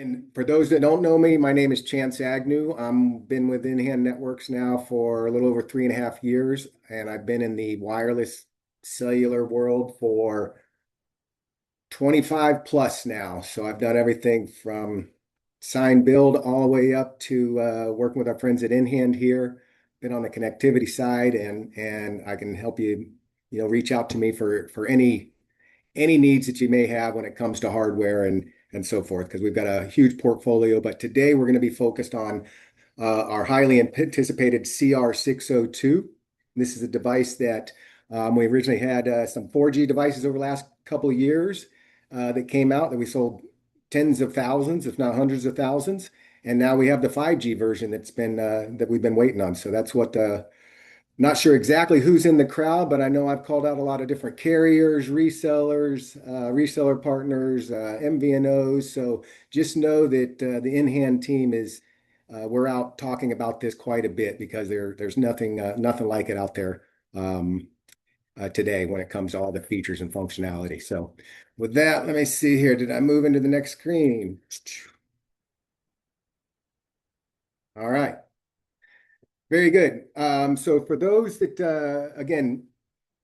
And for those that don't know me, my name is Chance Agnew. I've been with InHand Networks now for a little over 3.5 years, and I've been in the wireless cellular world for 25 plus now. So I've done everything from sign build all the way up to working with our friends at InHand here. Been on the connectivity side, and I can help you, reach out to me for any needs that you may have when it comes to hardware and so forth, because we've got a huge portfolio. But today we're going to be focused on our highly anticipated CR602. This is a device that we originally had some 4G devices over the last couple of years that came out that we sold tens of thousands, if not hundreds of thousands. And now we have the 5G version that we've been waiting on. So that's what not sure exactly who's in the crowd, but I know I've called out a lot of different carriers, resellers, reseller partners, MVNOs. So just know that the InHand team we're out talking about this quite a bit because there's nothing like it out there today when it comes to all the features and functionality. So with that, let me see here. Did I move into the next screen? All right. Very good. So for those that, again,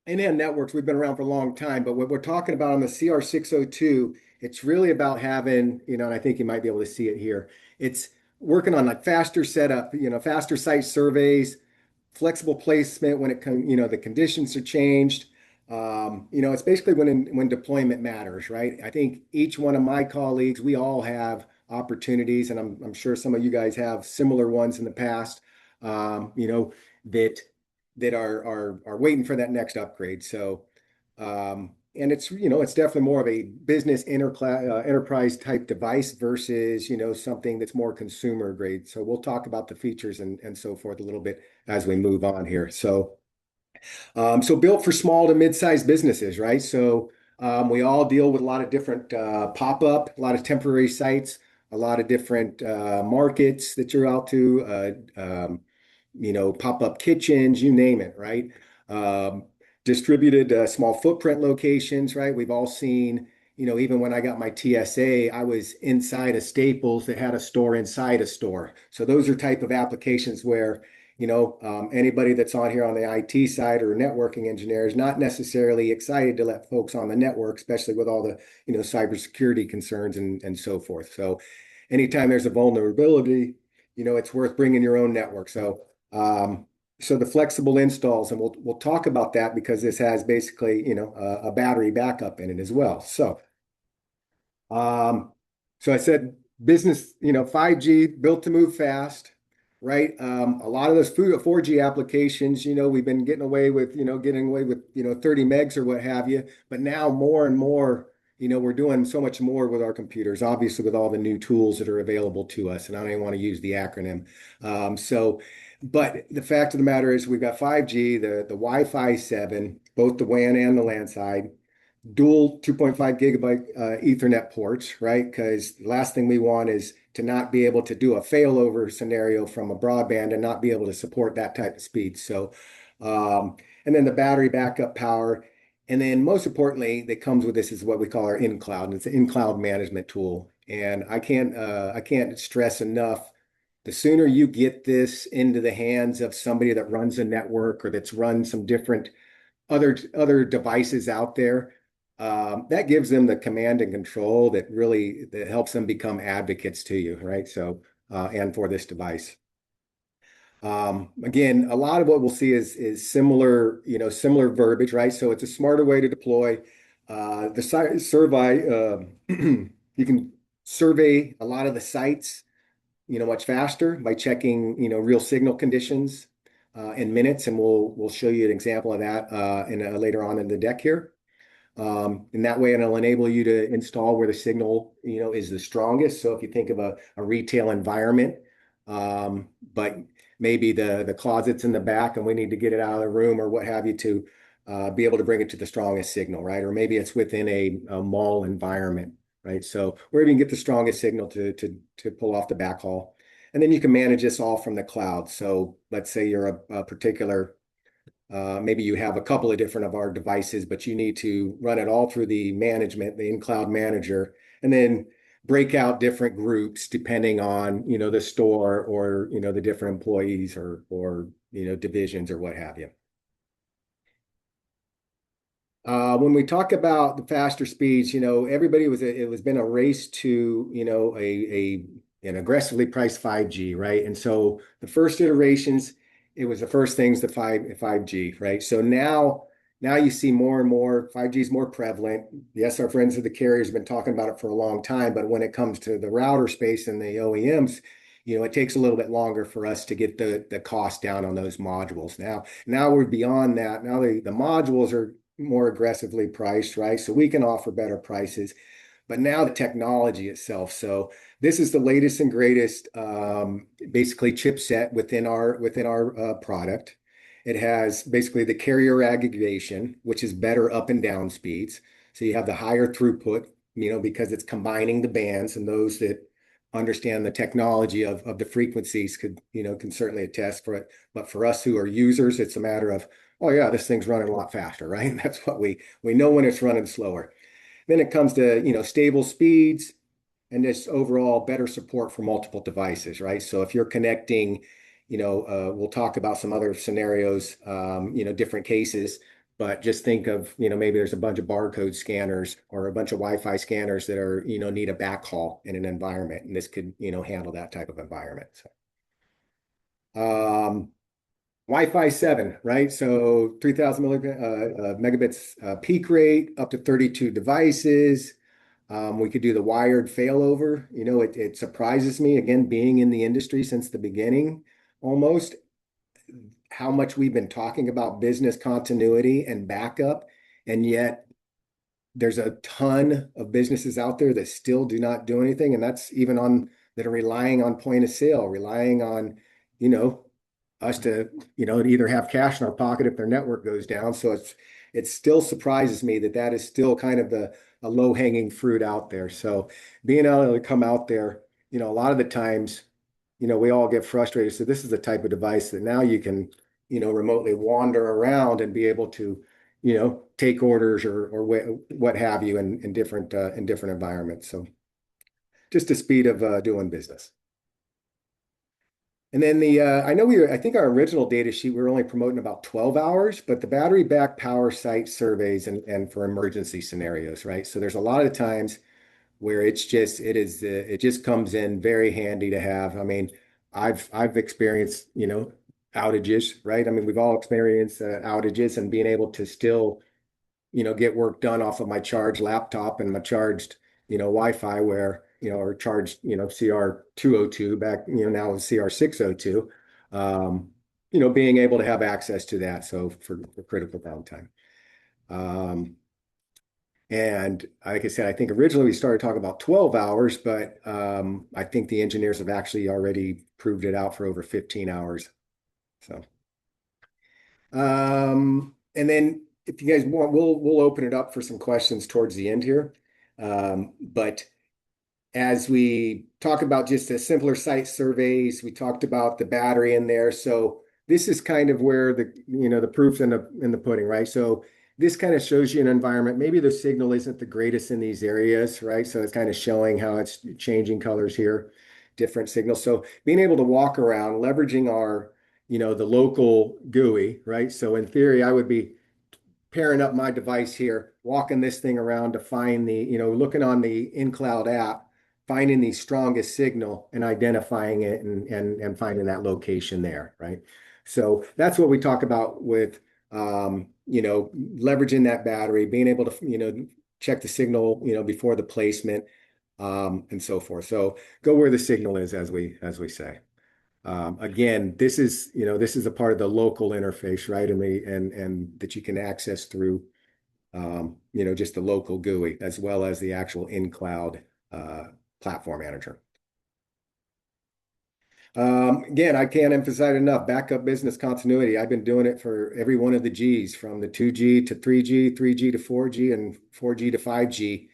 NN Networks, we've been around for a long time, but what we're talking about on the CR602, it's really about having, and I think you might be able to see it here. It's working on like faster setup, faster site surveys, flexible placement when it comes, the conditions are changed. It's basically when deployment matters, right? I think each one of my colleagues, we all have opportunities, and I'm sure some of you guys have similar ones in the past, that are waiting for that next upgrade. So, and it's definitely more of a business enterprise type device versus, something that's more consumer grade. So we'll talk about the features and so forth a little bit as we move on here. So built for small to mid-sized businesses, right? So we all deal with a lot of different pop-up, a lot of temporary sites, a lot of different markets that you're out to, pop-up kitchens, you name it, right? Um, Distributed small footprint locations, right? We've all seen, even when I got my TSA, I was inside a Staples that had a store inside a store. So those are type of applications where anybody that's on here on the IT side or networking engineer is not necessarily excited to let folks on the network, especially with all the, cybersecurity concerns and so forth. So anytime there's a vulnerability, it's worth bringing your own network. So the flexible installs, and we'll talk about that because this has basically, a battery backup in it as well. Um, so I said business, 5G built to move fast, right? A lot of those 4G applications, we've been getting away with, 30 megs or what have you. But now more and more, we're doing so much more with our computers, obviously with all the new tools that are available to us. And I don't even want to use the acronym. But the fact of the matter is we've got 5G, the Wi-Fi 7, both the WAN and the LAN side, dual 2.5 gigabyte Ethernet ports, right? Because the last thing we want is to not be able to do a failover scenario from a broadband and not be able to support that type of speed. So, and then the battery backup power. And then most importantly, that comes with this is what we call our InCloud. And it's an InCloud management tool. And I can't stress enough, the sooner you get this into the hands of somebody that runs a network or that's run some different other devices out there, that gives them the command and control that helps them become advocates to you, right? So, and for this device. Again, a lot of what we'll see is similar, similar verbiage, right? So it's a smarter way to deploy. The site survey, you can survey a lot of the sites, much faster by checking, real signal conditions in minutes, and we'll show you an example of that later on in the deck here. In that way, it'll enable you to install where the signal, is the strongest. So if you think of a retail environment, but maybe the closet's in the back and we need to get it out of the room or what have you to be able to bring it to the strongest signal, right? Or maybe it's within a mall environment, right? So where you can get the strongest signal to pull off the backhaul. And then you can manage this all from the cloud. So let's say you're a particular maybe you have a couple of different of our devices, but you need to run it all through the InCloud manager. And then break out different groups depending on, the store or, the different employees or, divisions or what have you. When we talk about the faster speeds, everybody it was been a race to, an aggressively priced 5G, right? And so the first iterations, it was the first things the 5G, right? So now you see more and more 5G is more prevalent. Yes, our friends at the carriers have been talking about it for a long time, but when it comes to the router space and the OEMs, it takes a little bit longer for us to get the cost down on those modules. Now we're beyond that. Now the modules are more aggressively priced, right? So we can offer better prices. But now the technology itself. So this is the latest and greatest, basically chipset within our product. It has basically the carrier aggregation, which is better up and down speeds. So you have the higher throughput, because it's combining the bands, and those that understand the technology of the frequencies can certainly attest for it. But for us who are users, it's a matter of, oh yeah, this thing's running a lot faster, right? That's what we know when it's running slower. Then it comes to, stable speeds and just overall better support for multiple devices, right? So if you're connecting, we'll talk about some other scenarios, different cases, but just think of, maybe there's a bunch of barcode scanners or a bunch of Wi-Fi scanners that are, need a backhaul in an environment, and this could, handle that type of environment. So, Wi-Fi 7, right? So 3,000 megabits peak rate, up to 32 devices. We could do the wired failover. It surprises me, again, being in the industry since the beginning, almost, how much we've been talking about business continuity and backup, and yet there's a ton of businesses out there that still do not do anything, and that's even on that are relying on point of sale, relying on, you know, us to, either have cash in our pocket if their network goes down. So it still surprises me that that is still kind of a low-hanging fruit out there. So being able to come out there, a lot of the times, we all get frustrated. So this is the type of device that now you can, remotely wander around and be able to, take orders or what have you in different environments. So just the speed of doing business. And then I think our original data sheet, we were only promoting about 12 hours, but the battery back power site surveys and for emergency scenarios, right? So there's a lot of times where it just comes in very handy to have. I mean, I've experienced, outages, right? I mean, we've all experienced outages, and being able to still, get work done off of my charged laptop and my charged, Wi-Fi where, or charged, CR202 back, now it's CR602, being able to have access to that. So for critical downtime. And like I said, I think originally we started talking about 12 hours, but I think the engineers have actually already proved it out for over 15 hours. So, and then if you guys want, we'll open it up for some questions towards the end here. But as we talk about just the simpler site surveys, we talked about the battery in there. So this is kind of where the proof's in the pudding, right? So this kind of shows you an environment. Maybe the signal isn't the greatest in these areas, right? So it's kind of showing how it's changing colors here, different signals. So being able to walk around, leveraging our, the local GUI, right? So in theory, I would be pairing up my device here, walking this thing around to find looking on the InCloud app, finding the strongest signal and identifying it and finding that location there, right? So that's what we talk about with, leveraging that battery, being able to, check the signal, before the placement, and so forth. So go where the signal is, as we say. Again, this is a part of the local interface, right? And that you can access through, just the local GUI as well as the actual InCloud platform manager. Again, I can't emphasize enough, backup business continuity. I've been doing it for every one of the Gs, from the 2G to 3G, 3G to 4G, and 4G to 5G.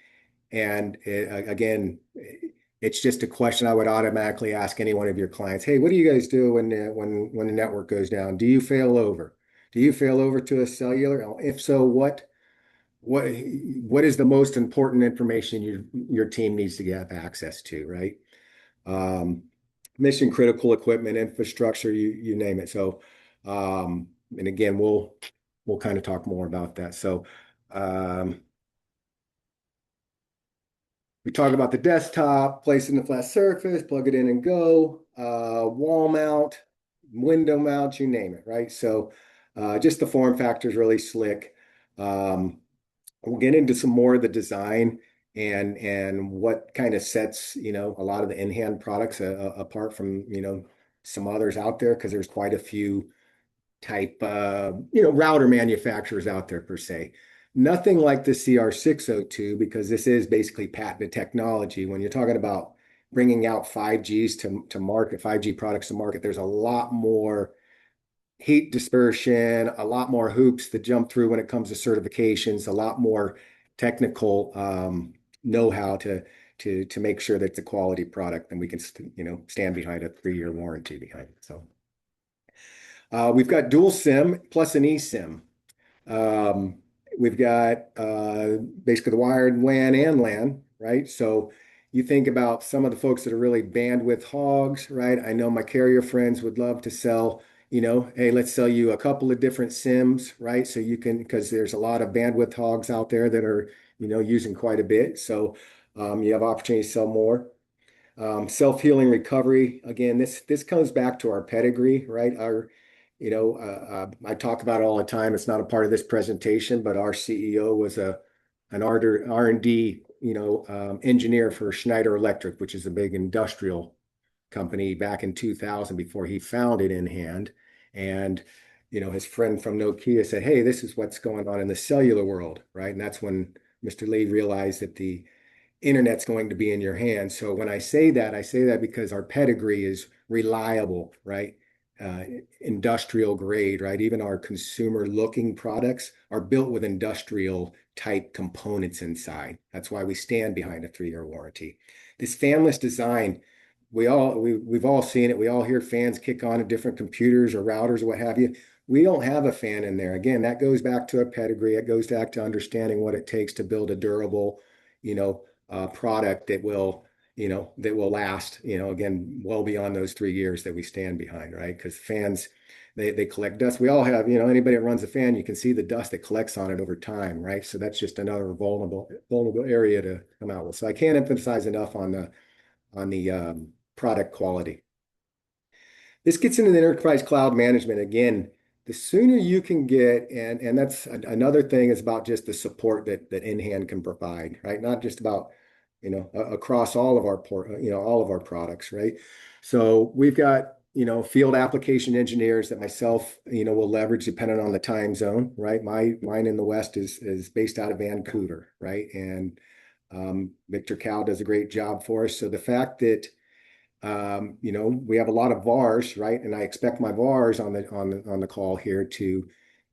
And again, it's just a question I would automatically ask any one of your clients. Hey, what do you guys do when the network goes down? Do you fail over? Do you fail over to a cellular? If so, what what is the most important information your team needs to have access to, right? Um, Mission critical equipment, infrastructure, you name it. So, and again, we'll kind of talk more about that. So, um, we talk about the desktop, place it in a flat surface, plug it in and go, wall mount, window mount, you name it, right? So, just the form factor is really slick. Um, we'll get into some more of the design and what kind of sets, a lot of the in-hand products apart from, some others out there because there's quite a few type, router manufacturers out there per se. Nothing like the CR602 because this is basically patented technology. When you're talking about bringing out 5Gs to market, 5G products to market, there's a lot more heat dispersion, a lot more hoops to jump through when it comes to certifications, a lot more technical know-how to make sure that it's a quality product and we can stand behind a 3-year warranty behind it. So we've got dual SIM plus an eSIM. Um, we've got basically the wired WAN and LAN, right? So you think about some of the folks that are really bandwidth hogs, right? I know my carrier friends would love to sell, hey, let's sell you a couple of different SIMs, right? So you can, because there's a lot of bandwidth hogs out there that are, using quite a bit. So you have opportunity to sell more. Self-healing recovery. Again, this comes back to our pedigree, right? I talk about it all the time. It's not a part of this presentation, but our CEO was an R&D, engineer for Schneider Electric, which is a big industrial company back in 2000 before he founded InHand. And, his friend from Nokia said, "Hey, this is what's going on in the cellular world," right? And that's when Mr. Lee realized that the internet's going to be in your hands. So when I say that because our pedigree is reliable, right? Uh, Industrial grade, right? Even our consumer looking products are built with industrial type components inside. That's why we stand behind a 3-year warranty. This fanless design, we've all seen it. We all hear fans kick on at different computers or routers or what have you. We don't have a fan in there. Again, that goes back to a pedigree. It goes back to understanding what it takes to build a durable, product that will last, again, well beyond those 3 years that we stand behind, right? Because fans, they collect dust. We all have, anybody that runs a fan, you can see the dust that collects on it over time, right? So that's just another vulnerable area to come out with. So I can't emphasize enough on the product quality. This gets into the enterprise cloud management. Again, the sooner you can get, and that's another thing is about just the support that InHand can provide, right? Not just about, across all of all of our products, right? So we've got, field application engineers that myself, will leverage depending on the time zone, right? Mine in the West is based out of Vancouver, right? And Victor Cal does a great job for us. So the fact that we have a lot of VARs, right? And I expect my VARs on the call here to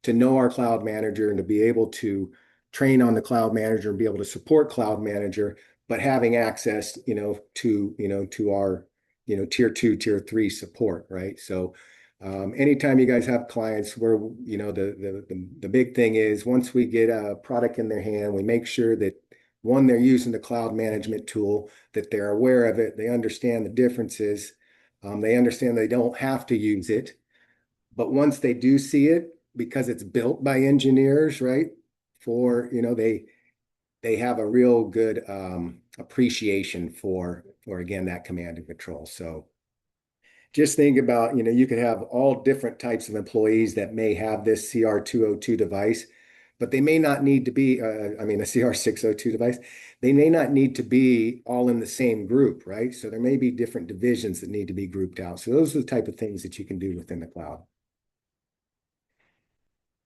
know our cloud manager and to be able to train on the cloud manager and be able to support cloud manager, but having access, to our, tier 2, tier 3 support, right? So anytime you guys have clients where, the big thing is once we get a product in their hand, we make sure that one, they're using the cloud management tool, that they're aware of it, they understand the differences, they understand they don't have to use it. But once they do see it, because it's built by engineers, right? They have a real good appreciation for again that command and control. So just think about, you could have all different types of employees that may have this CR202 device, but they may not need to be, a CR602 device. They may not need to be all in the same group, right? So there may be different divisions that need to be grouped out. So those are the type of things that you can do within the cloud.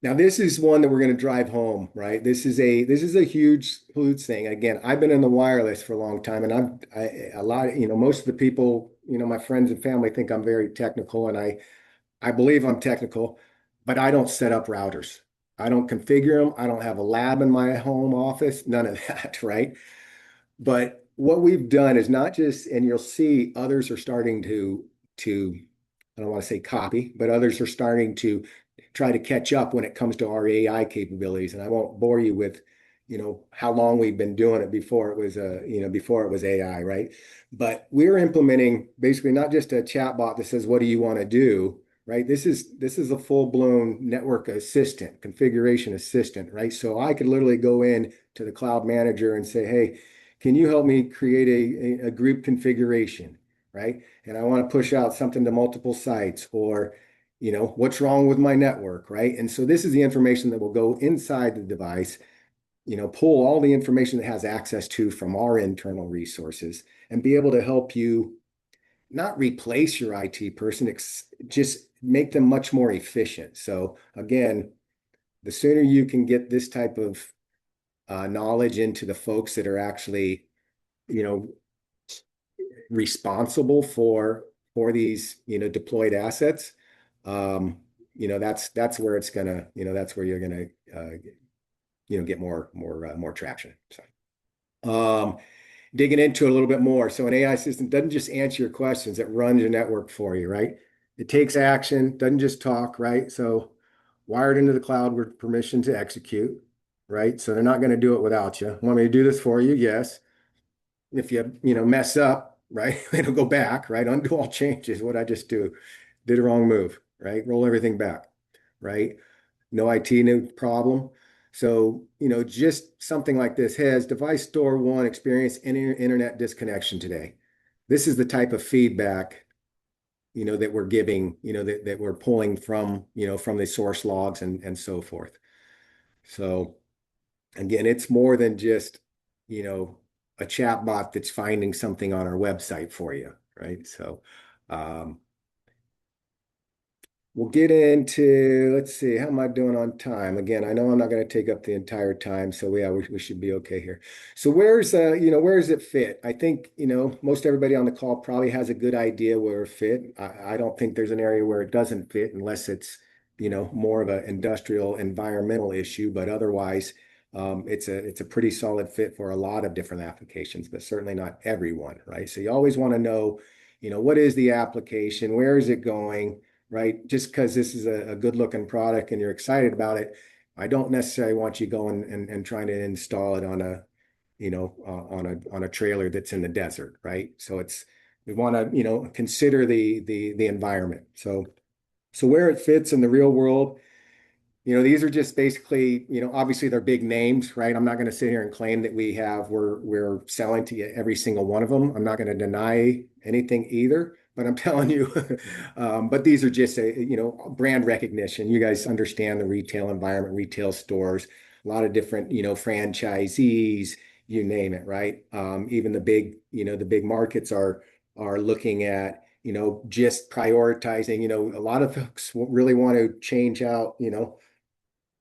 Now, this is one that we're going to drive home, right? This is a huge thing. Again, I've been in the wireless for a long time, and a lot, most of the people, my friends and family think I'm very technical, and I believe I'm technical, but I don't set up routers. I don't configure them. I don't have a lab in my home office, none of that, right? But what we've done is not just, and you'll see others are starting to I don't want to say copy, but others are starting to try to catch up when it comes to our AI capabilities. And I won't bore you with, how long we've been doing it before it was before it was AI, right? But we're implementing basically not just a chat bot that says, what do you want to do? Right? This is a full-blown network assistant, configuration assistant, right? So I could literally go in to the cloud manager and say, hey, can you help me create a group configuration, right? And I want to push out something to multiple sites, or what's wrong with my network, right? And so this is the information that will go inside the device, pull all the information that has access to from our internal resources and be able to help you not replace your IT person, just make them much more efficient. So again, the sooner you can get this type of knowledge into the folks that are actually, you know, responsible for these, deployed assets, that's where it's gonna, that's where you're gonna, get more traction. So, digging into it a little bit more. So an AI system doesn't just answer your questions, it runs your network for you, right? It takes action, doesn't just talk, right? So wired into the cloud with permission to execute, right? So they're not going to do it without you. Want me to do this for you? Yes. If you mess up, right? It'll go back, right? Undo all changes. What I just do, did a wrong move, right? Roll everything back, right? No IT, no problem. So, just something like this has device store one experience internet disconnection today. This is the type of feedback, that we're giving, that we're pulling from the source logs and so forth. So again, it's more than just, you know, a chat bot that's finding something on our website for you, right? So, um, we'll get into, let's see, how am I doing on time? Again, I know I'm not going to take up the entire time, so yeah, we should be okay here. So where does it fit? I think, most everybody on the call probably has a good idea where it fit. I don't think there's an area where it doesn't fit unless it's, more of an industrial environmental issue, but otherwise, it's a pretty solid fit for a lot of different applications, but certainly not everyone, right? So you always want to know, what is the application? Where is it going? Right? Just because this is a good looking product and you're excited about it, I don't necessarily want you going and trying to install it on a trailer that's in the desert, right? So we want to, consider the environment. So where it fits in the real world, these are just basically, obviously they're big names, right? I'm not going to sit here and claim that we're selling to you every single one of them. I'm not going to deny anything either, but I'm telling you, but these are just brand recognition. You guys understand the retail environment, retail stores, a lot of different, franchisees, you name it, right? Even the big markets are looking at, just prioritizing, a lot of folks really want to change out,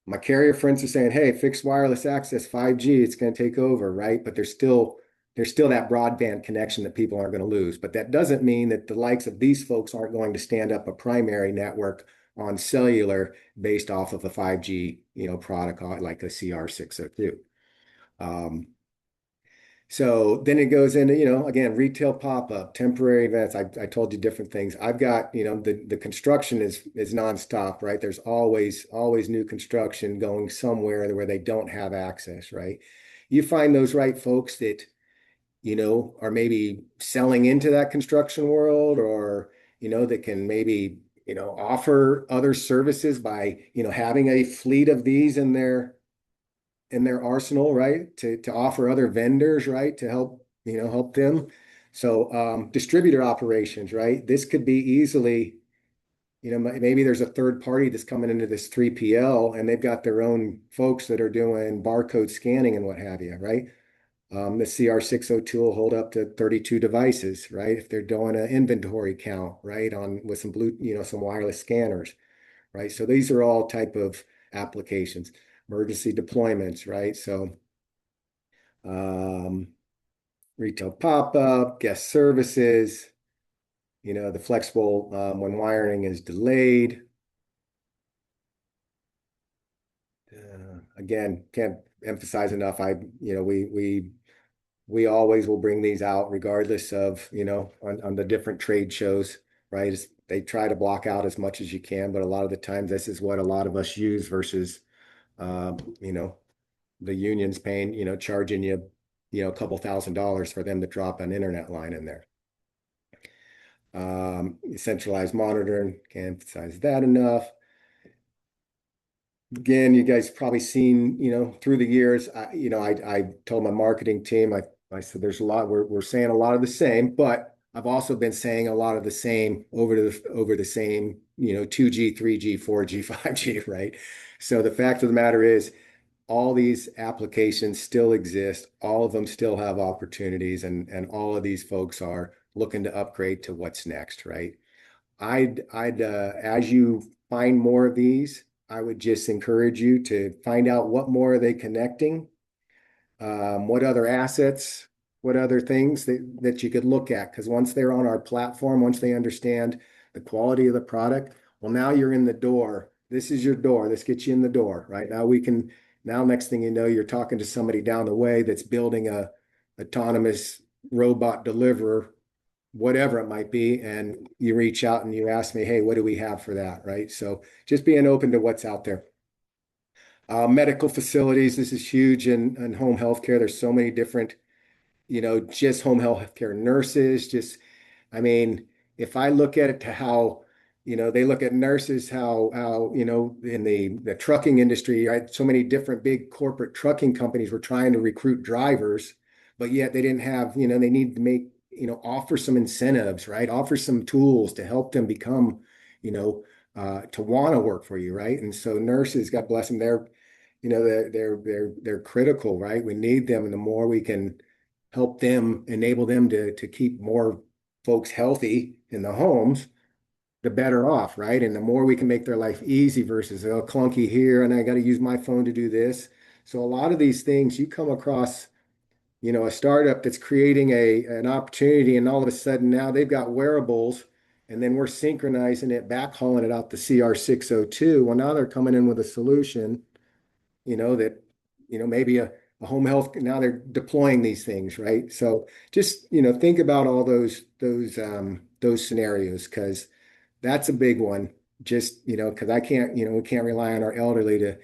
my carrier friends are saying, hey, fixed wireless access, 5G, it's going to take over, right? But there's still that broadband connection that people aren't going to lose. But that doesn't mean that the likes of these folks aren't going to stand up a primary network on cellular based off of a 5G, protocol like a CR602. So then it goes into, again, retail pop-up, temporary events. I told you different things. I've got, the construction is nonstop, right? There's always new construction going somewhere where they don't have access, right? You find those right folks that, are maybe selling into that construction world, or, that can maybe, offer other services by, having a fleet of these in their arsenal, right? To offer other vendors, right? To help them. So distributor operations, right? This could be easily, maybe there's a third party that's coming into this 3PL and they've got their own folks that are doing barcode scanning and what have you, right? The CR602 will hold up to 32 devices, right? If they're doing an inventory count, right? With some wireless scanners, right? So these are all type of applications, emergency deployments, right? So um, retail pop-up, guest services, the flexible when wiring is delayed. Again, can't emphasize enough. We always will bring these out regardless of, on the different trade shows, right? They try to block out as much as you can, but a lot of the times this is what a lot of us use versus, um, you know, the union's paying, charging you, a couple $1,000s for them to drop an internet line in there. Centralized monitoring, can't emphasize that enough. Again, you guys probably seen, through the years, I told my marketing team, I said, there's a lot, we're saying a lot of the same, but I've also been saying a lot of the same over the same, 2G, 3G, 4G, 5G, right? So the fact of the matter is, all these applications still exist. All of them still have opportunities, and all of these folks are looking to upgrade to what's next, right? As you find more of these, I would just encourage you to find out what more are they connecting, what other assets, what other things that you could look at. Because once they're on our platform, once they understand the quality of the product, well, now you're in the door. This is your door. This gets you in the door, right? Now next thing you know, you're talking to somebody down the way that's building a autonomous robot deliverer, whatever it might be, and you reach out and you ask me, hey, what do we have for that, right? So just being open to what's out there. Medical facilities, this is huge in home healthcare. There's so many different, just home healthcare nurses, I mean, if I look at it to how, they look at nurses, how, in the trucking industry, right? So many different big corporate trucking companies were trying to recruit drivers, but yet they didn't have, they need to make, offer some incentives, right? Offer some tools to help them become, to want to work for you, right? And so nurses, God bless them, they're critical, right? We need them, and the more we can help them, enable them to keep more folks healthy in the homes, the better off, right? And the more we can make their life easy versus oh, clunky here, and I got to use my phone to do this. So a lot of these things you come across, a startup that's creating an opportunity, and all of a sudden now they've got wearables, and then we're synchronizing it, backhauling it out to CR602. Well, now they're coming in with a solution, that, maybe a home health, now they're deploying these things, right? So just, think about all those scenarios, because that's a big one. Just, because I can't, we can't rely on our elderly to,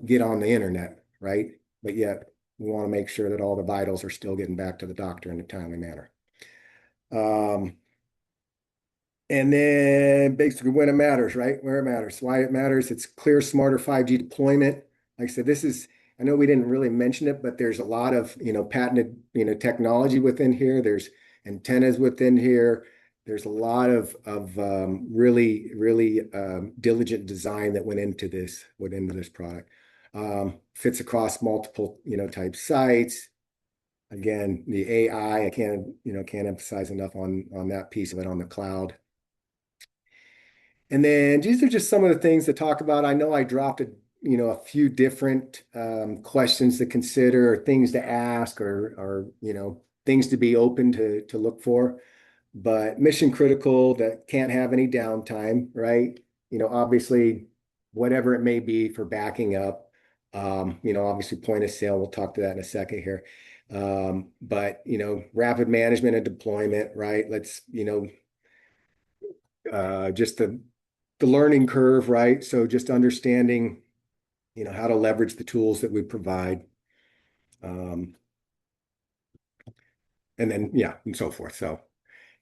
get on the internet, right? But yet we want to make sure that all the vitals are still getting back to the doctor in a timely manner. And then basically when it matters, right? Where it matters, why it matters. It's clear, smarter 5G deployment. Like I said, I know we didn't really mention it, but there's a lot of, patented, technology within here. There's antennas within here. There's a lot of really, really diligent design that went into this product. Fits across multiple, type sites. Again, the AI, I can't emphasize enough on that piece of it on the cloud. And then these are just some of the things to talk about. I know I dropped a few different questions to consider, or things to ask, or things to be open to look for. But mission critical, that can't have any downtime, right? Obviously, whatever it may be for backing up. Obviously point of sale. We'll talk to that in a second here. But rapid management and deployment, right? Let's just the learning curve, right? So just understanding, how to leverage the tools that we provide. And then, yeah, and so forth. So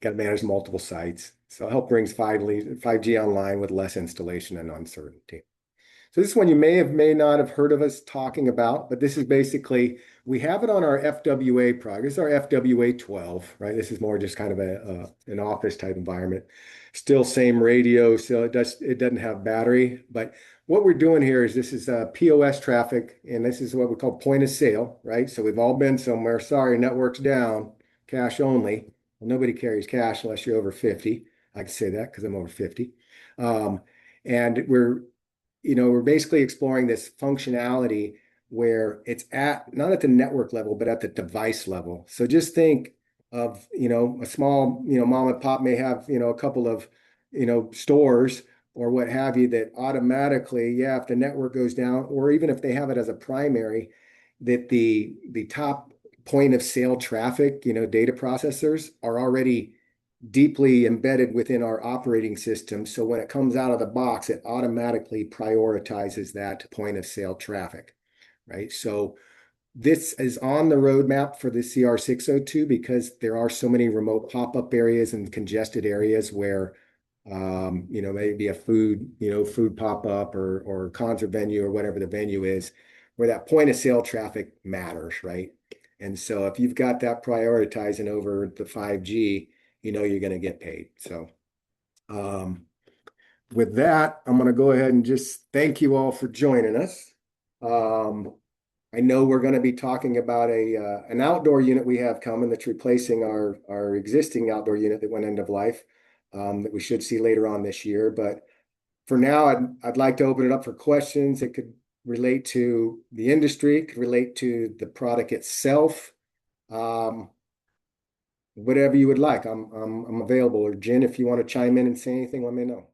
got to manage multiple sites. So help brings 5G online with less installation and uncertainty. So this one you may not have heard of us talking about, but this is basically, we have it on our FWA product. This is our FWA 12, right? This is more just kind of an office type environment. Still same radio, so it doesn't have battery. But what we're doing here is this is POS traffic, and this is what we call point of sale, right? So we've all been somewhere, sorry, network's down, cash only. Well, nobody carries cash unless you're over 50. I can say that because I'm over 50. And we're basically exploring this functionality where it's not at the network level, but at the device level. So just think of, a small, mom and pop may have, a couple of, stores or what have you, that automatically, yeah, if the network goes down, or even if they have it as a primary, that the top point of sale traffic, data processors are already deeply embedded within our operating system. So when it comes out of the box, it automatically prioritizes that point of sale traffic, right? So this is on the roadmap for the CR602 because there are so many remote pop-up areas and congested areas where, maybe a food pop-up or concert venue or whatever the venue is, where that point of sale traffic matters, right? And so if you've got that prioritizing over the 5G, you're going to get paid. So um, with that, I'm going to go ahead and just thank you all for joining us. Um, I know we're going to be talking about an outdoor unit we have coming that's replacing our existing outdoor unit that went end of life, that we should see later on this year. But for now, I'd like to open it up for questions that could relate to the industry, could relate to the product itself, um, whatever you would like. I'm available. Or Jen, if you want to chime in and say anything, let me know.